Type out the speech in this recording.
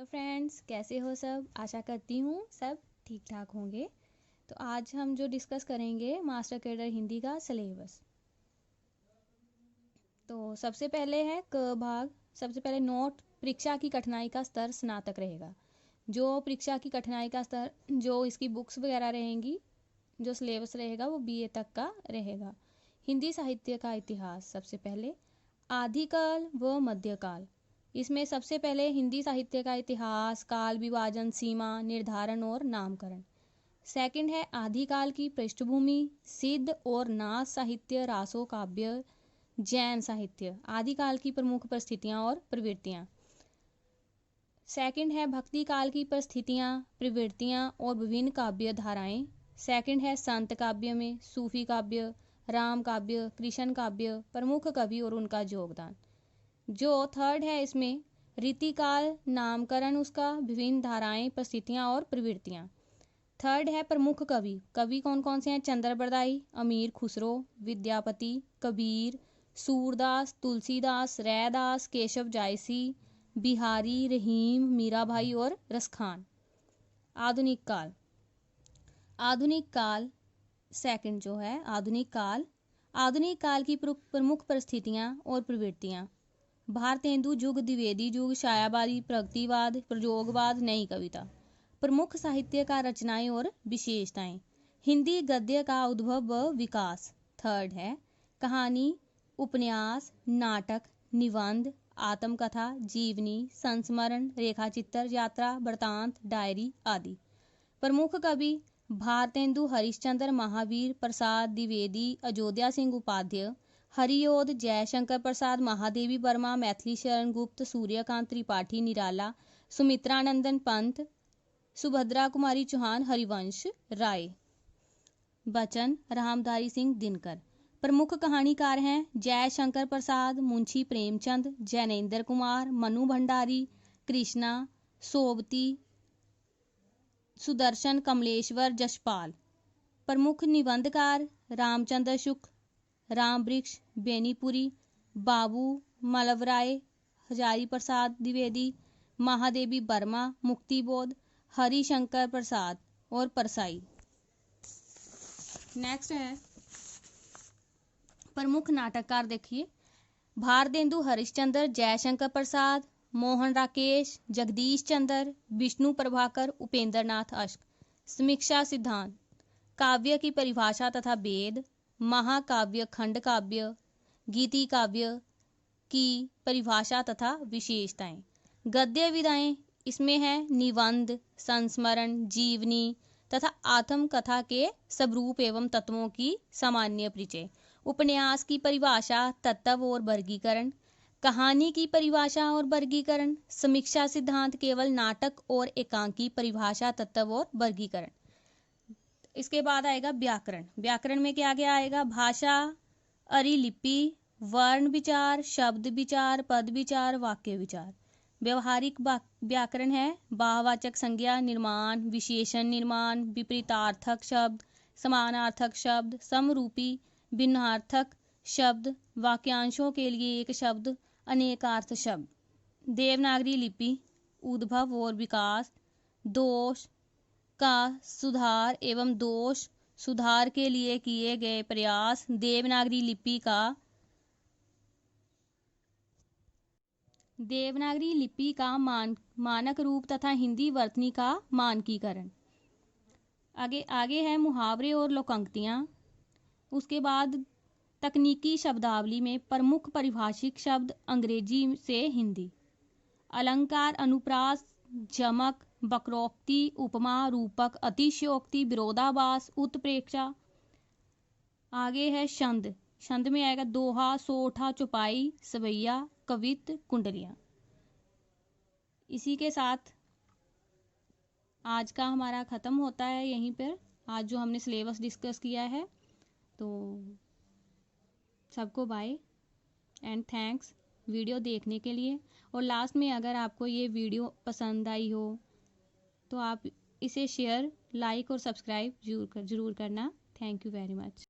Hello friends, कैसे हो सब। आशा करती हूँ सब ठीक ठाक होंगे। तो आज हम जो डिस्कस करेंगे मास्टर कैडर हिंदी का सिलेबस। तो सबसे पहले है क भाग। सबसे पहले नोट, परीक्षा की कठिनाई का स्तर स्नातक रहेगा। जो परीक्षा की कठिनाई का स्तर, जो इसकी बुक्स वगैरह रहेंगी, जो सिलेबस रहेगा वो बीए तक का रहेगा। हिंदी साहित्य का इतिहास, सबसे पहले आदिकाल व मध्यकाल। इसमें सबसे पहले हिंदी साहित्य का इतिहास, काल विभाजन, सीमा निर्धारण और नामकरण। सेकंड है आदिकाल की पृष्ठभूमि, सिद्ध और नाथ साहित्य, रासो काव्य, जैन साहित्य। आदिकाल की प्रमुख परिस्थितियां और प्रवृत्तियां। सेकंड है भक्ति काल की परिस्थितियां, प्रवृत्तियां और विभिन्न काव्य धाराएं। सेकंड है संत काव्य में सूफी काव्य, राम काव्य, कृष्ण काव्य, प्रमुख कवि और उनका योगदान। जो थर्ड है इसमें रीतिकाल, नामकरण उसका, विभिन्न धाराएं, परिस्थितियां और प्रवृत्तियां। थर्ड है प्रमुख कवि। कवि कौन कौन से हैं? चंद्रबरदाई, अमीर खुसरो, विद्यापति, कबीर, सूरदास, तुलसीदास, रैदास, केशव जायसी, बिहारी, रहीम, मीराभाई और रसखान। आधुनिक काल। आधुनिक काल सेकंड जो है आधुनिक काल। आधुनिक काल की प्रमुख परिस्थितियां और प्रवृत्तियां। भारतेंदु युग, द्विवेदी युग, छायावादी, प्रगतिवाद, प्रयोगवाद, नई कविता। प्रमुख साहित्य का रचनाएं और विशेषताएं। हिंदी गद्य का उद्भव व विकास। थर्ड है कहानी, उपन्यास, नाटक, निबंध, आत्मकथा, जीवनी, संस्मरण, रेखाचित्र, यात्रा, वृत्तांत, डायरी आदि। प्रमुख कवि भारतेंदु हरिश्चंद्र, महावीर प्रसाद द्विवेदी, अयोध्या सिंह उपाध्याय, हरिओद, जयशंकर प्रसाद, महादेवी वर्मा, मैथिली शरण गुप्त, सूर्यकांत त्रिपाठी निराला, सुमित्रानंदन पंत, सुभद्रा कुमारी चौहान, हरिवंश राय। बचन रामधारी सिंह दिनकर। प्रमुख कहानीकार हैं जयशंकर प्रसाद, मुंशी प्रेमचंद, जैनेन्द्र कुमार, मनु भंडारी, कृष्णा, सोबती, सुदर्शन, कमलेश्वर, जशपाल। प्रमुख निबंधकार रामचंद्र शुक्ल, राम वृक्ष, बेनीपुरी, बाबू मलवराय, हजारी प्रसाद द्विवेदी, महादेवी वर्मा, मुक्तिबोध, हरिशंकर प्रसाद और परसाई। नेक्स्ट है प्रमुख नाटककार। देखिए भारतेंदु हरिश्चंद्र, जयशंकर प्रसाद, मोहन राकेश, जगदीश चंद्र, विष्णु प्रभाकर, उपेंद्र नाथ अश्क। समीक्षा सिद्धांत। काव्य की परिभाषा तथा वेद, महाकाव्य, खंड काव्य, गीति काव्य की परिभाषा तथा विशेषताएं। गद्य विधाएं इसमें है निबंध, संस्मरण, जीवनी तथा आत्मकथा के स्वरूप एवं तत्वों की सामान्य परिचय। उपन्यास की परिभाषा, तत्व और वर्गीकरण। कहानी की परिभाषा और वर्गीकरण। समीक्षा सिद्धांत केवल नाटक और एकांकी परिभाषा, तत्व और वर्गीकरण। इसके बाद आएगा व्याकरण। व्याकरण में क्या क्या आएगा? भाषा, अरिलिपि, वर्ण विचार, शब्द विचार, पद विचार, वाक्य विचार। व्यवहारिक व्याकरण है वाहवाचक संज्ञा निर्माण, विशेषण निर्माण, विपरीतार्थक शब्द, समानार्थक शब्द, समरूपी भिन्नार्थक शब्द, वाक्यांशों के लिए एक शब्द, अनेकार्थ शब्द। देवनागरी लिपि, उद्भव और विकास, दोष का सुधार एवं दोष सुधार के लिए किए गए प्रयास। देवनागरी लिपि का मानक रूप तथा हिंदी वर्तनी का मानकीकरण। आगे है मुहावरे और लोकोक्तियां। उसके बाद तकनीकी शब्दावली में प्रमुख परिभाषिक शब्द अंग्रेजी से हिंदी। अलंकार, अनुप्रास, जमक, वक्रोक्ति, उपमा, रूपक, अतिशयोक्ति, विरोधाभास, उत्प्रेक्षा। आगे है छंद। छंद में आएगा दोहा, सोठा, चौपाई, सवैया, कवित्त, कुंडलियां। इसी के साथ आज का हमारा खत्म होता है यहीं पर। आज जो हमने सिलेबस डिस्कस किया है। तो सबको बाय एंड थैंक्स वीडियो देखने के लिए। और लास्ट में अगर आपको ये वीडियो पसंद आई हो तो आप इसे शेयर, लाइक और सब्सक्राइब जरूर करना। Thank you very much.